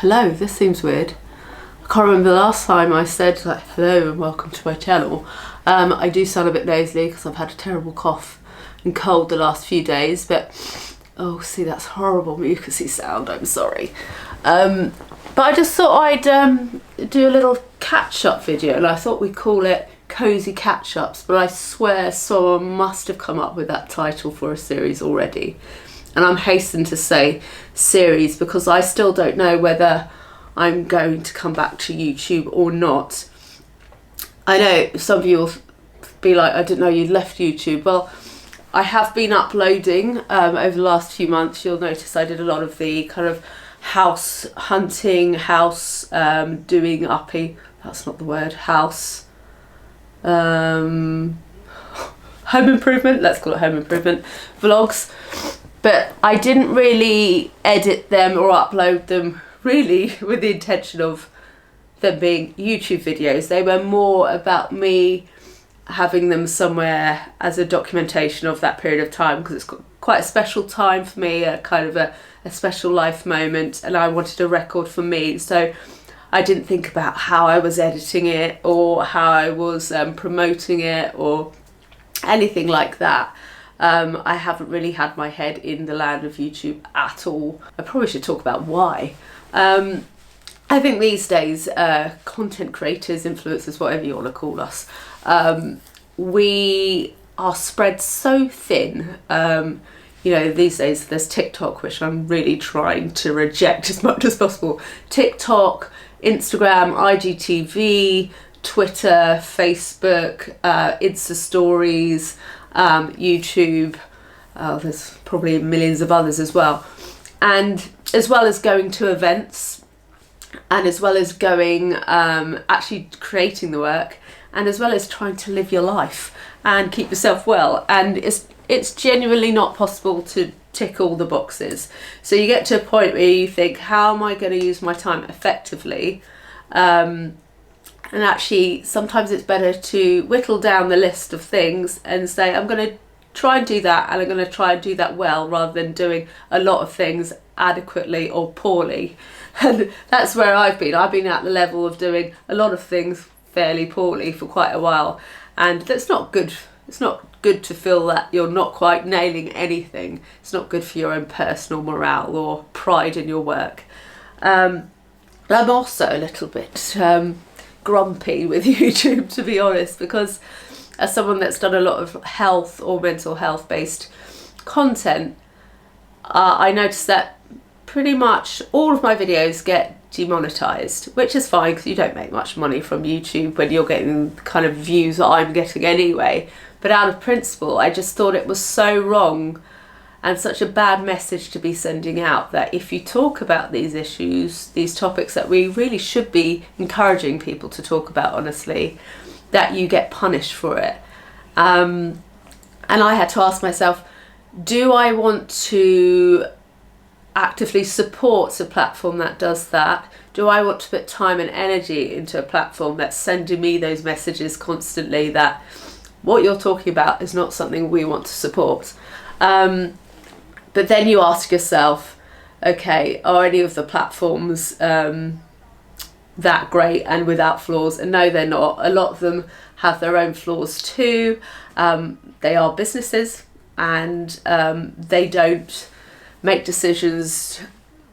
Hello, this seems weird. I can't remember the last time I said like hello and welcome to my channel. I do sound a bit nasally because I've had a terrible cough and cold the last few days, but oh, see, that's horrible mucousy sound, I'm sorry. But I just thought I'd do a little catch-up video, and I thought we'd call it Cozy Catch-Ups, but I swear someone must have come up with that title for a series already. And I'm hastened to say series because I still don't know whether I'm going to come back to YouTube or not. I know some of you will be like, I didn't know you'd left YouTube. Well, I have been uploading over the last few months. You'll notice I did a lot of the kind of house hunting, house doing uppy, that's not the word, house home improvement, let's call it home improvement vlogs. But I didn't really edit them or upload them really with the intention of them being YouTube videos. They were more about me having them somewhere as a documentation of that period of time, because it's quite a special time for me, a kind of a special life moment, and I wanted a record for me. So I didn't think about how I was editing it or how I was promoting it or anything like that. I haven't really had my head in the land of YouTube at all. I probably should talk about why. I think these days, content creators, influencers, whatever you want to call us, we are spread so thin. You know, these days there's TikTok, which I'm really trying to reject as much as possible. TikTok, Instagram, IGTV, Twitter, Facebook, Insta Stories, YouTube, there's probably millions of others as well. And as well as going to events, and as well as going, actually creating the work, and as well as trying to live your life and keep yourself well. And it's genuinely not possible to tick all the boxes. So you get to a point where you think, how am I going to use my time effectively? And actually, sometimes it's better to whittle down the list of things and say, I'm going to try and do that, and I'm going to try and do that well, rather than doing a lot of things adequately or poorly. And that's where I've been. I've been at the level of doing a lot of things fairly poorly for quite a while. And that's not good. It's not good to feel that you're not quite nailing anything. It's not good for your own personal morale or pride in your work. I'm also a little bit grumpy with YouTube, to be honest, because as someone that's done a lot of health or mental health based content, I noticed that pretty much all of my videos get demonetized, which is fine because you don't make much money from YouTube when you're getting the kind of views that I'm getting anyway. But out of principle, I just thought it was so wrong and such a bad message to be sending out, that if you talk about these issues, these topics that we really should be encouraging people to talk about honestly, that you get punished for it. And I had to ask myself, do I want to actively support a platform that does that? Do I want to put time and energy into a platform that's sending me those messages constantly that what you're talking about is not something we want to support? But then you ask yourself, okay, are any of the platforms that great and without flaws? And no, they're not. A lot of them have their own flaws too. They are businesses, and they don't make decisions.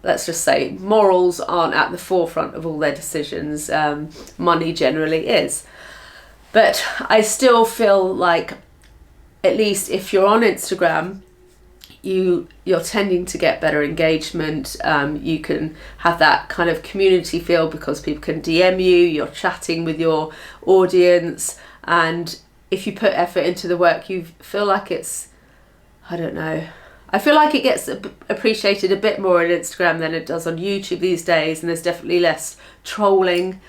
Let's just say morals aren't at the forefront of all their decisions. Money generally is. But I still feel like, at least if you're on Instagram, you're tending to get better engagement. You can have that kind of community feel because people can DM you, you're chatting with your audience, and if you put effort into the work, you feel like it's, I don't know, I feel like it gets appreciated a bit more on Instagram than it does on YouTube these days, and there's definitely less trolling.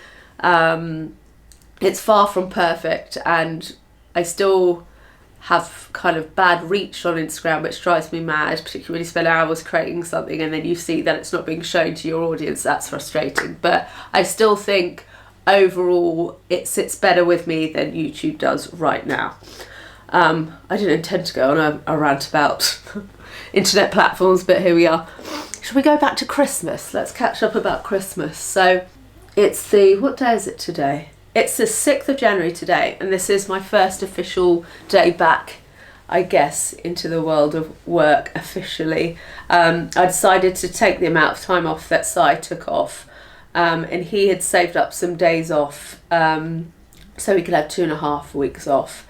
It's far from perfect, and I still have kind of bad reach on Instagram, which drives me mad, particularly when you spend hours creating something and then you see that it's not being shown to your audience. That's frustrating. But I still think overall it sits better with me than YouTube does right now. I didn't intend to go on a rant about internet platforms, but here we are. Shall we go back to Christmas? Let's catch up about Christmas. So it's what day is it today? It's the 6th of January today, and this is my first official day back, I guess, into the world of work officially. I decided to take the amount of time off that Si took off, and he had saved up some days off so he could have 2.5 weeks off.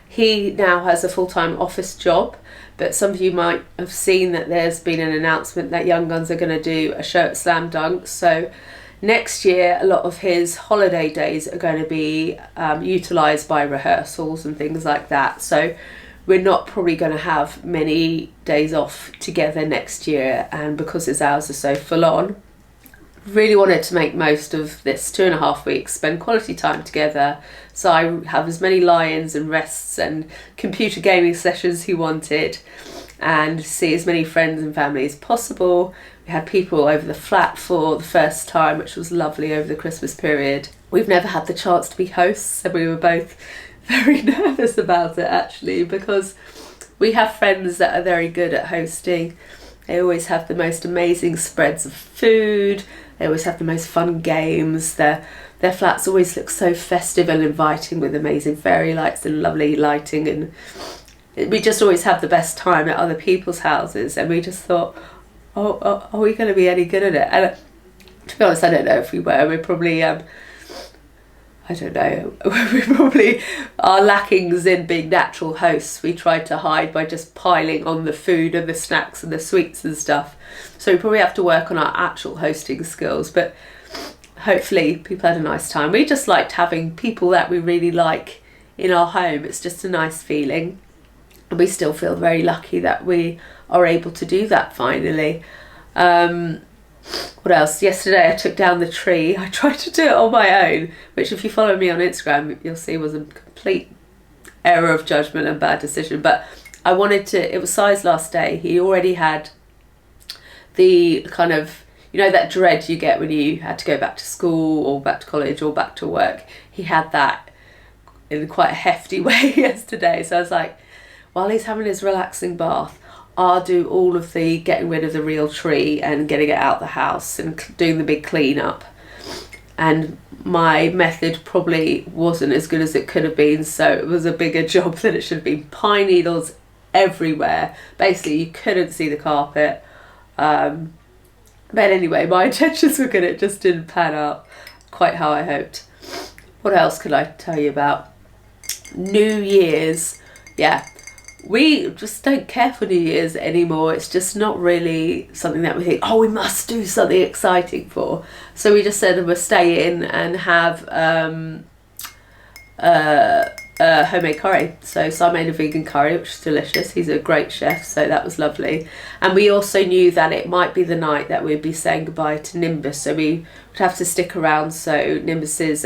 He now has a full-time office job, but some of you might have seen that there's been an announcement that Young Guns are going to do a show at Slam Dunk. So next year, a lot of his holiday days are going to be utilised by rehearsals and things like that. So we're not probably going to have many days off together next year, and because his hours are so full on, really wanted to make most of this 2.5 weeks, spend quality time together, so I have as many lie-ins and rests and computer gaming sessions he wanted, and see as many friends and family as possible. We had people over the flat for the first time, which was lovely over the Christmas period. We've never had the chance to be hosts, and we were both very nervous about it actually, because we have friends that are very good at hosting. They always have the most amazing spreads of food, they always have the most fun games, their flats always look so festive and inviting with amazing fairy lights and lovely lighting, and we just always have the best time at other people's houses, and we just thought, oh, are we going to be any good at it? And to be honest, I don't know if we were. We're probably I don't know, we probably, our lackings in being natural hosts, we tried to hide by just piling on the food and the snacks and the sweets and stuff. So we probably have to work on our actual hosting skills, but hopefully people had a nice time. We just liked having people that we really like in our home. It's just a nice feeling. And we still feel very lucky that we are able to do that finally. What else? Yesterday I took down the tree. I tried to do it on my own, which if you follow me on Instagram, you'll see was a complete error of judgment and bad decision. But I wanted to, it was Si's last day. He already had the kind of, you know, that dread you get when you had to go back to school or back to college or back to work. He had that in quite a hefty way yesterday. So I was like, while he's having his relaxing bath, I'll do all of the getting rid of the real tree and getting it out the house and doing the big clean up. And my method probably wasn't as good as it could have been, so it was a bigger job than it should have been. Pine needles everywhere. Basically, you couldn't see the carpet. But anyway, my intentions were good. It just didn't pan out quite how I hoped. What else could I tell you about? New Year's. Yeah. We just don't care for New Year's anymore. It's just not really something that we think, oh, we must do something exciting for. So we just said we'll stay in and have homemade curry. So Si made a vegan curry, which is delicious. He's a great chef, so that was lovely. And we also knew that it might be the night that we'd be saying goodbye to Nimbus, so we would have to stick around so Nimbus's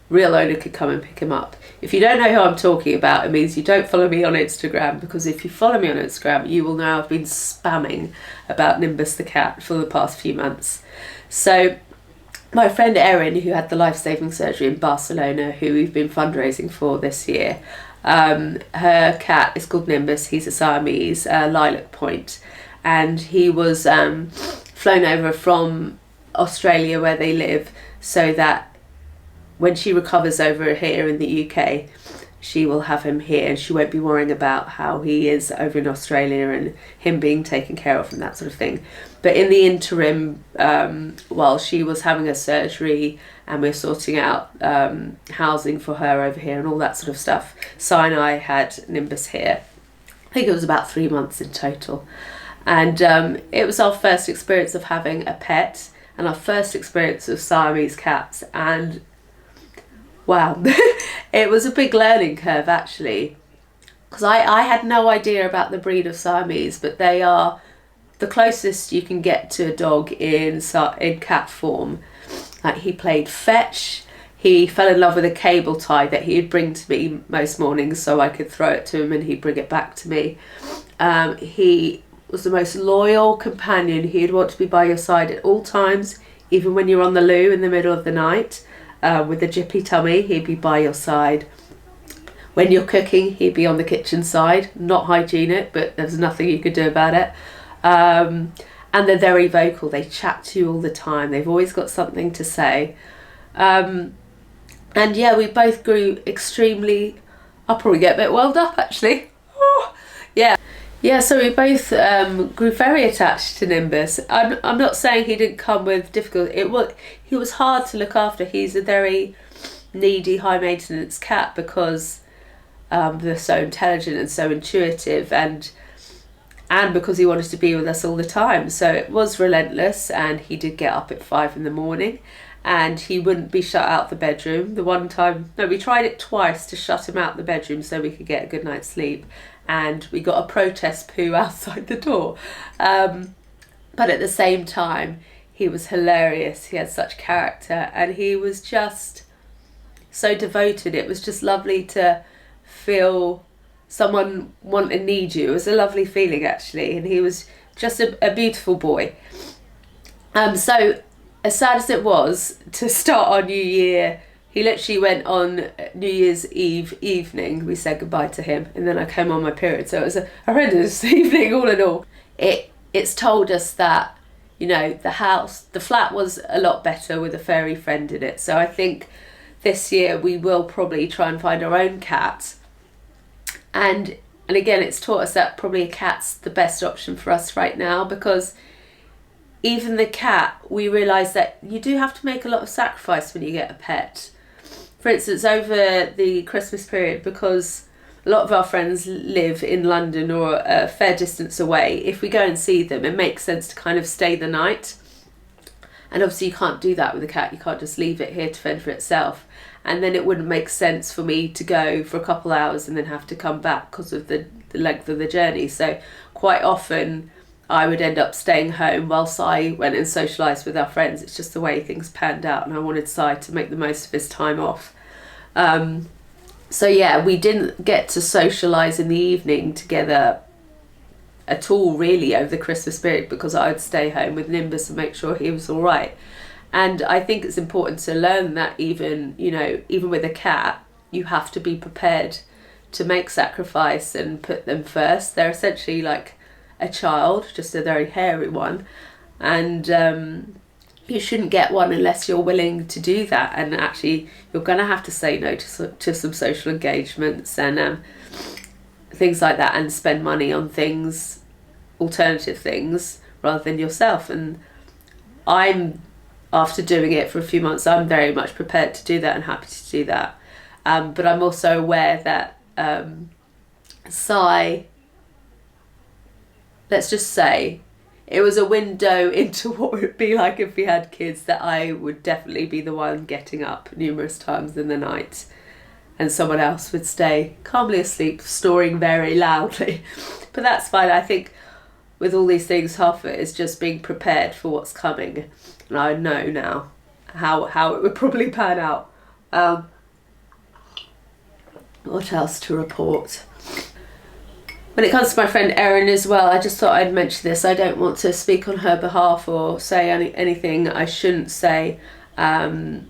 real owner could come and pick him up. If you don't know who I'm talking about, it means you don't follow me on Instagram, because if you follow me on Instagram, you will know I've been spamming about Nimbus the cat for the past few months. So my friend Erin, who had the life-saving surgery in Barcelona, who we've been fundraising for this year, her cat is called Nimbus. He's a Siamese, lilac point, and he was flown over from Australia where they live so that when she recovers over here in the UK, she will have him here and she won't be worrying about how he is over in Australia and him being taken care of and that sort of thing. But in the interim, while she was having her surgery and we're sorting out housing for her over here and all that sort of stuff, Si and I had Nimbus here. I think it was about 3 months in total. And it was our first experience of having a pet and our first experience of Siamese cats, and wow, it was a big learning curve actually, because I had no idea about the breed of Siamese, but they are the closest you can get to a dog in cat form. Like, he played fetch, he fell in love with a cable tie that he'd bring to me most mornings so I could throw it to him and he'd bring it back to me. He was the most loyal companion. He'd want to be by your side at all times, even when you're on the loo in the middle of the night. With a jippy tummy, he'd be by your side. When you're cooking, he'd be on the kitchen side. Not hygienic, but there's nothing you could do about it. And they're very vocal. They chat to you all the time. They've always got something to say. And yeah, we both grew extremely... I'll probably get a bit welled up, actually. Oh, yeah. Yeah, so we both grew very attached to Nimbus. I'm not saying he didn't come with difficulty. He was hard to look after. He's a very needy, high-maintenance cat because they're so intelligent and so intuitive, and because he wanted to be with us all the time. So it was relentless, and he did get up at 5 a.m, and he wouldn't be shut out the bedroom. We tried it twice to shut him out the bedroom so we could get a good night's sleep, and we got a protest poo outside the door. But at the same time, he was hilarious. He had such character, and he was just so devoted. It was just lovely to feel someone want and need you. It was a lovely feeling, actually, and he was just a beautiful boy. So as sad as it was to start our new year, he literally went on New Year's Eve evening. We said goodbye to him, and then I came on my period, so it was a horrendous evening all in all. It's told us that, you know, the flat was a lot better with a furry friend in it. So I think this year we will probably try and find our own cat. And again, it's taught us that probably a cat's the best option for us right now, because even the cat, we realise that you do have to make a lot of sacrifice when you get a pet. For instance, over the Christmas period, because a lot of our friends live in London or a fair distance away, if we go and see them, it makes sense to kind of stay the night. And obviously you can't do that with a cat. You can't just leave it here to fend for itself. And then it wouldn't make sense for me to go for a couple hours and then have to come back because of the length of the journey. So quite often I would end up staying home whilst I went and socialised with our friends. It's just the way things panned out, and I wanted Si to make the most of his time off. So yeah, we didn't get to socialise in the evening together at all really over the Christmas period, because I would stay home with Nimbus and make sure he was all right. And I think it's important to learn that even with a cat, you have to be prepared to make sacrifice and put them first. They're essentially like a child, just a very hairy one, and you shouldn't get one unless you're willing to do that. And actually you're going to have to say no to some social engagements and things like that, and spend money on things, alternative things, rather than yourself. And after doing it for a few months, I'm very much prepared to do that and happy to do that. But I'm also aware that Si, let's just say, it was a window into what it would be like if we had kids, that I would definitely be the one getting up numerous times in the night, and someone else would stay calmly asleep, snoring very loudly. But that's fine. I think with all these things, half of it is just being prepared for what's coming. And I know now how it would probably pan out. What else to report? When it comes to my friend Erin as well, I just thought I'd mention this. I don't want to speak on her behalf or say anything I shouldn't say. But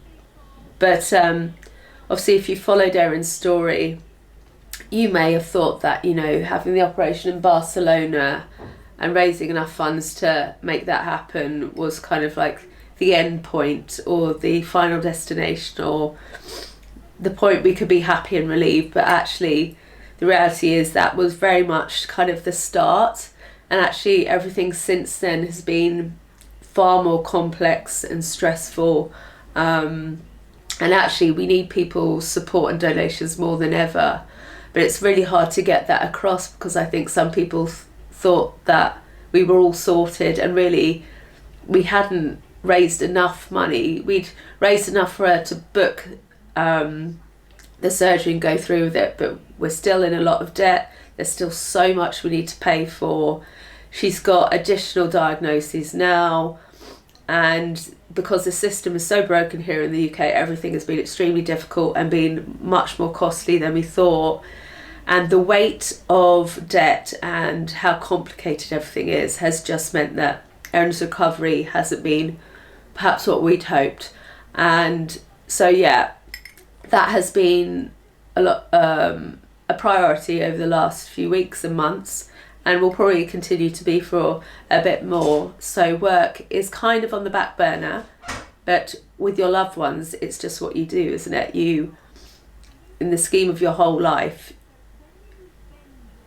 obviously if you followed Erin's story, you may have thought that, you know, having the operation in Barcelona and raising enough funds to make that happen was kind of like the end point, or the final destination, or the point we could be happy and relieved. But actually the reality is that was very much kind of the start, and actually everything since then has been far more complex and stressful, and actually we need people's support and donations more than ever. But it's really hard to get that across, because I think some people thought that we were all sorted, and really we hadn't raised enough money. We'd raised enough for her to book the surgery and go through with it, but we're still in a lot of debt. There's still so much we need to pay for. She's got additional diagnoses now, and because the system is so broken here in the UK, everything has been extremely difficult and been much more costly than we thought. And the weight of debt and how complicated everything is has just meant that Erin's recovery hasn't been perhaps what we'd hoped. And so yeah, that has been a priority over the last few weeks and months, and will probably continue to be for a bit more. So work is kind of on the back burner, but with your loved ones, it's just what you do, isn't it? You, in the scheme of your whole life,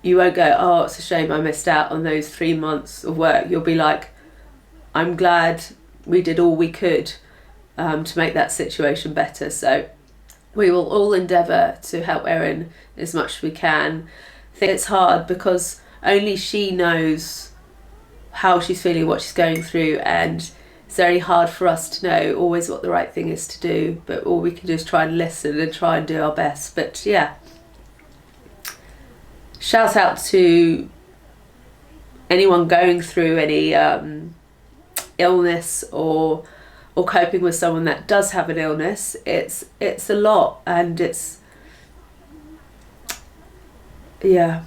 you won't go, oh, it's a shame I missed out on those 3 months of work. You'll be like, I'm glad we did all we could to make that situation better. So we will all endeavour to help Erin as much as we can. I think it's hard because only she knows how she's feeling, what she's going through, and it's very hard for us to know always what the right thing is to do, but all we can do is try and listen and try and do our best. But yeah, shout out to anyone going through any illness or coping with someone that does have an illness. It's a lot, and it's, yeah,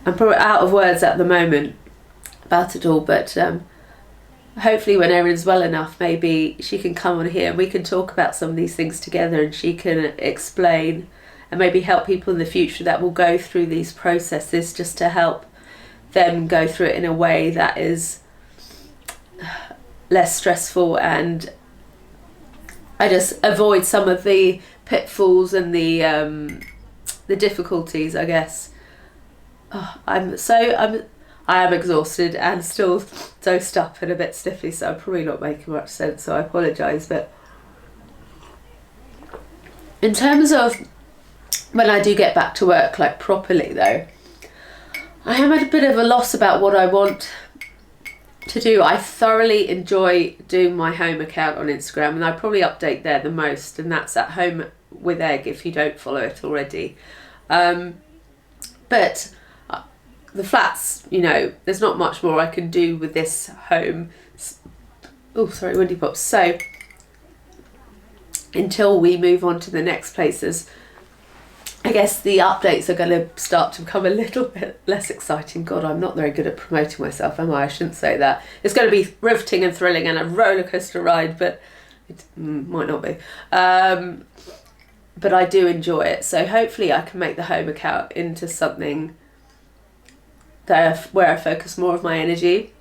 I'm probably out of words at the moment about it all, but hopefully when Erin's well enough, maybe she can come on here and we can talk about some of these things together, and she can explain and maybe help people in the future that will go through these processes, just to help them go through it in a way that is less stressful, and I just avoid some of the pitfalls and the difficulties, I guess. Oh, I am exhausted and still dosed up and a bit stiffy, so I'm probably not making much sense, so I apologise. But in terms of when I do get back to work, like properly though, I am at a bit of a loss about what I want to do. I thoroughly enjoy doing my home account on Instagram, and I probably update there the most, and that's at Home with Egg if you don't follow it already. But the flats, you know, there's not much more I can do with this home. Oh, sorry, windy pops. So until we move on to the next places, I guess the updates are going to start to become a little bit less exciting. God, I'm not very good at promoting myself, am I? I shouldn't say that. It's going to be riveting and thrilling and a roller coaster ride, but it might not be. But I do enjoy it. So hopefully I can make the home account into something that where I focus more of my energy.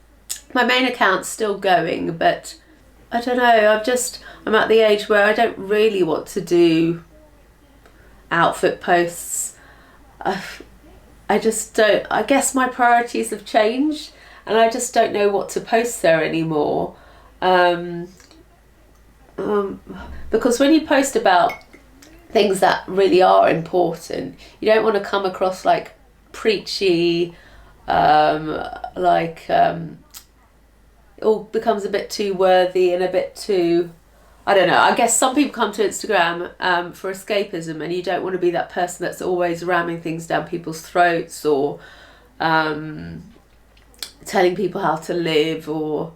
My main account's still going, but I don't know. I'm at the age where I don't really want to do outfit posts. I just don't. I guess my priorities have changed, and I just don't know what to post there anymore. Because when you post about things that really are important, you don't want to come across like preachy, it all becomes a bit too worthy and a bit too, I don't know. I guess some people come to Instagram for escapism, and you don't want to be that person that's always ramming things down people's throats, or telling people how to live, or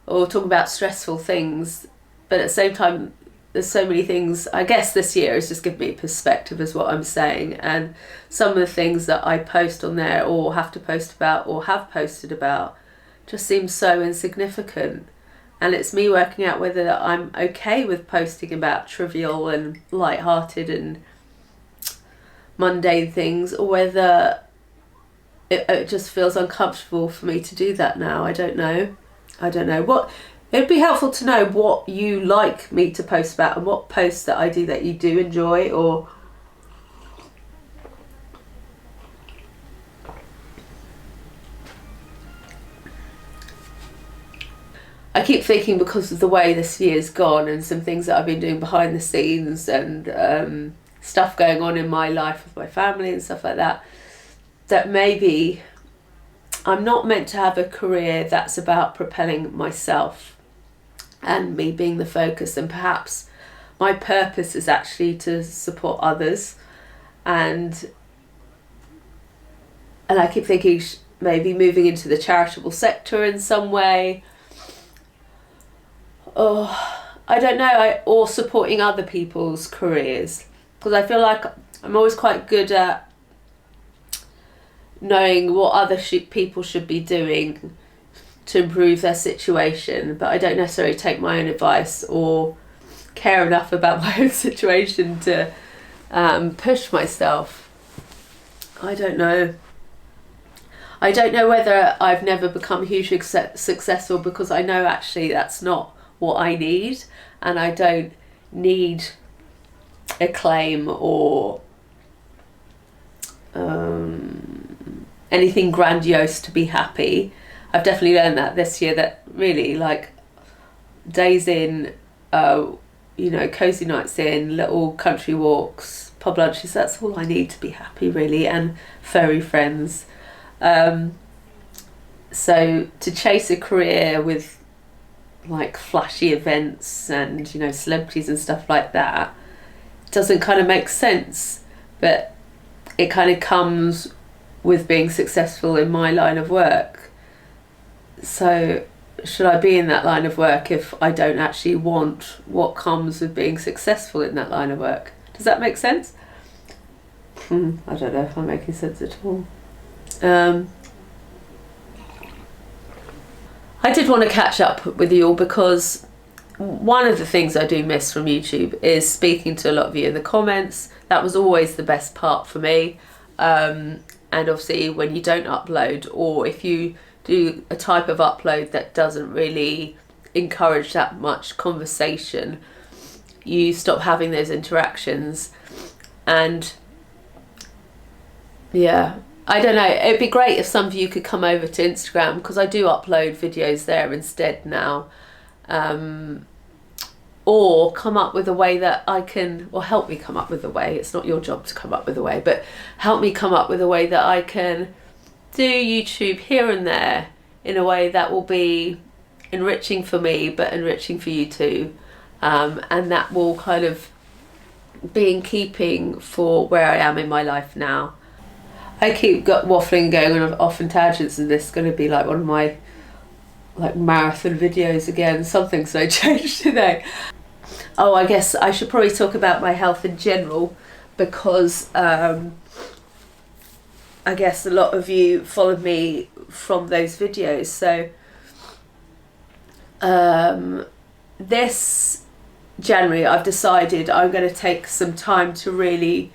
talking about stressful things. But at the same time, there's so many things. I guess this year has just given me perspective, is what I'm saying. And some of the things that I post on there, or have to post about, or have posted about, just seems so insignificant. And it's me working out whether I'm okay with posting about trivial and light-hearted and mundane things, or whether it just feels uncomfortable for me to do that now. I don't know. It'd be helpful to know what you like me to post about, and what posts that I do that you do enjoy, or I keep thinking, because of the way this year's gone and some things that I've been doing behind the scenes, and stuff going on in my life with my family and stuff like that, that maybe I'm not meant to have a career that's about propelling myself and me being the focus, and perhaps my purpose is actually to support others. And I keep thinking maybe moving into the charitable sector in some way. Oh, I don't know, or supporting other people's careers, because I feel like I'm always quite good at knowing what other people should be doing to improve their situation, but I don't necessarily take my own advice or care enough about my own situation to push myself. I don't know. I don't know whether I've never become hugely successful because I know actually that's not what I need, and I don't need acclaim or anything grandiose to be happy. I've definitely learned that this year, that really, like, days in, you know, cozy nights in, little country walks, pub lunches, that's all I need to be happy, really, and furry friends. So to chase a career with like flashy events and, you know, celebrities and stuff like that doesn't kind of make sense, but it kind of comes with being successful in my line of work. So should I be in that line of work if I don't actually want what comes with being successful in that line of work? Does that make sense? I don't know if I'm making sense at all. I did want to catch up with you all because one of the things I do miss from YouTube is speaking to a lot of you in the comments. That was always the best part for me. And obviously when you don't upload, or if you do a type of upload that doesn't really encourage that much conversation, you stop having those interactions. And yeah, I don't know, it'd be great if some of you could come over to Instagram, because I do upload videos there instead now. Or come up with a way that I can, or help me come up with a way, it's not your job to come up with a way, but help me come up with a way that I can do YouTube here and there in a way that will be enriching for me, but enriching for you too. And that will kind of be in keeping for where I am in my life now. I keep waffling, going on off in tangents, and this is going to be like one of my like marathon videos again. Something's so changed today. Oh, I guess I should probably talk about my health in general, because I guess a lot of you followed me from those videos. So this January I've decided I'm going to take some time to really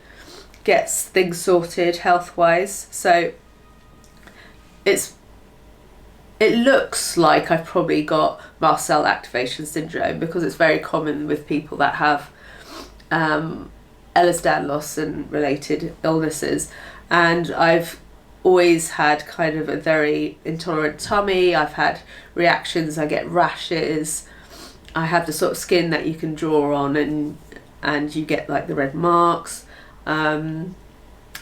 get things sorted health-wise. So it looks like I've probably got mast cell activation syndrome, because it's very common with people that have Ehlers-Danlos and related illnesses. And I've always had kind of a very intolerant tummy. I've had reactions, I get rashes. I have the sort of skin that you can draw on, and you get like the red marks. I'm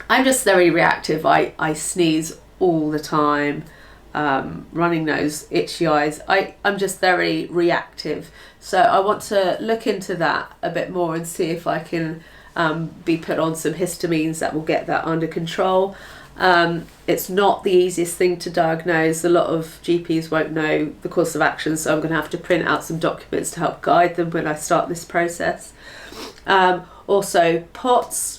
just very reactive. I sneeze all the time. Running nose, itchy eyes. I'm just very reactive. So I want to look into that a bit more and see if I can be put on some histamines that will get that under control. It's not the easiest thing to diagnose. A lot of GPs won't know the course of action, so I'm going to have to print out some documents to help guide them when I start this process. Also, POTS.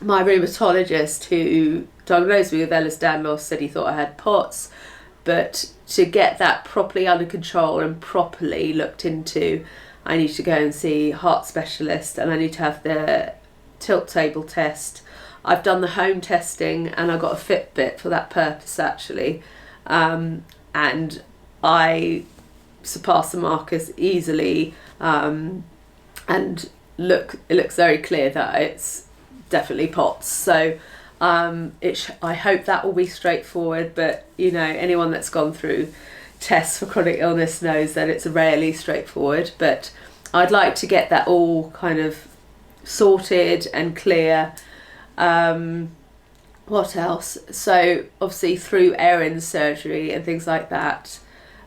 My rheumatologist who diagnosed me with Ehlers-Danlos said he thought I had POTS, but to get that properly under control and properly looked into, I need to go and see a heart specialist, and I need to have the tilt table test. I've done the home testing, and I got a Fitbit for that purpose actually, and I surpassed the markers easily, and it looks very clear that it's definitely POTS. So I hope that will be straightforward, but you know, anyone that's gone through tests for chronic illness knows that it's rarely straightforward. But I'd like to get that all kind of sorted and clear. What else? So obviously through Erin's surgery and things like that,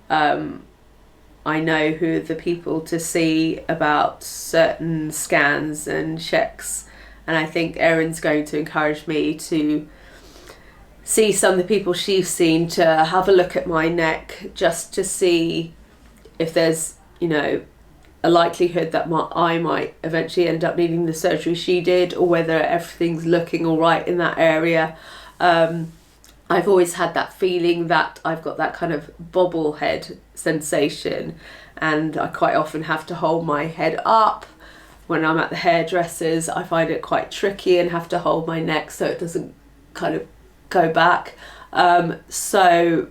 I know who are the people to see about certain scans and checks. And I think Erin's going to encourage me to see some of the people she's seen, to have a look at my neck, just to see if there's, you know, a likelihood that I might eventually end up needing the surgery she did, or whether everything's looking all right in that area. I've always had that feeling that I've got that kind of bobblehead sensation, and I quite often have to hold my head up. When I'm at the hairdressers, I find it quite tricky and have to hold my neck so it doesn't kind of go back. So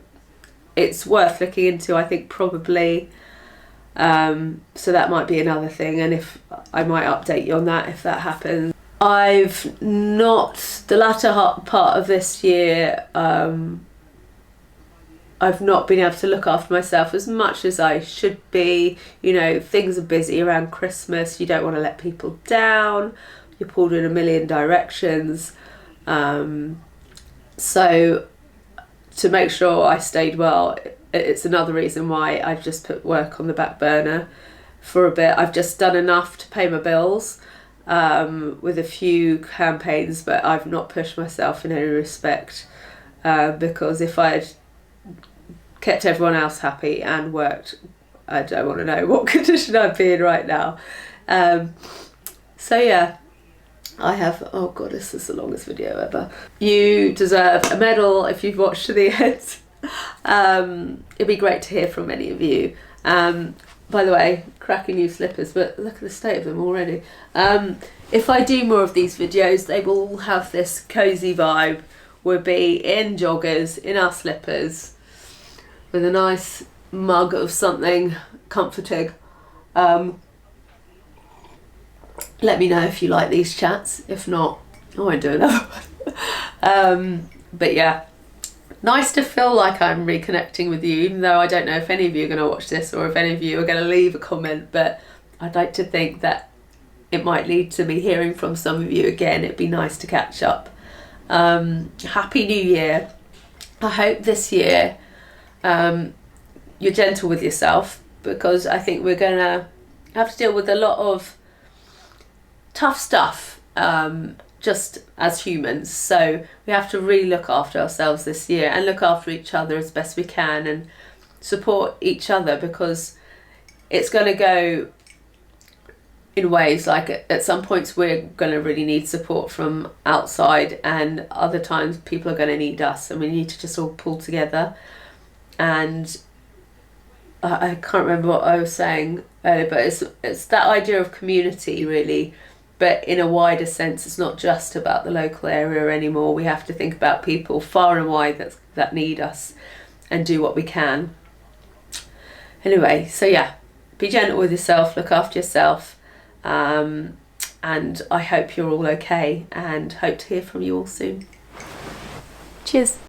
it's worth looking into, I think, probably. So that might be another thing, and if I might update you on that if that happens. I've not, the latter part of this year, I've not been able to look after myself as much as I should be. You know, things are busy around Christmas, you don't want to let people down, you're pulled in a million directions. So to make sure I stayed well, it's another reason why I've just put work on the back burner for a bit. I've just done enough to pay my bills with a few campaigns, but I've not pushed myself in any respect, because if I had kept everyone else happy and worked, I don't want to know what condition I'd be in right now. So yeah, I have, oh god, this is the longest video ever. You deserve a medal if you've watched to the end. It'd be great to hear from many of you. By the way, cracking new slippers, but look at the state of them already. If I do more of these videos, they will have this cosy vibe. We'll be in joggers, in our slippers, with a nice mug of something comforting. Let me know if you like these chats. If not, I won't do another one. But yeah, nice to feel like I'm reconnecting with you, even though I don't know if any of you are going to watch this or if any of you are going to leave a comment, but I'd like to think that it might lead to me hearing from some of you again. It'd be nice to catch up. Happy New Year. I hope this year you're gentle with yourself, because I think we're going to have to deal with a lot of tough stuff just as humans, so we have to really look after ourselves this year and look after each other as best we can and support each other, because it's going to go in ways like at some points we're going to really need support from outside, and other times people are going to need us, and we need to just all pull together. And I can't remember what I was saying earlier, but it's that idea of community really, but in a wider sense. It's not just about the local area anymore. We have to think about people far and wide that need us and do what we can. Anyway, so yeah, be gentle with yourself, look after yourself, and I hope you're all okay, and hope to hear from you all soon. Cheers.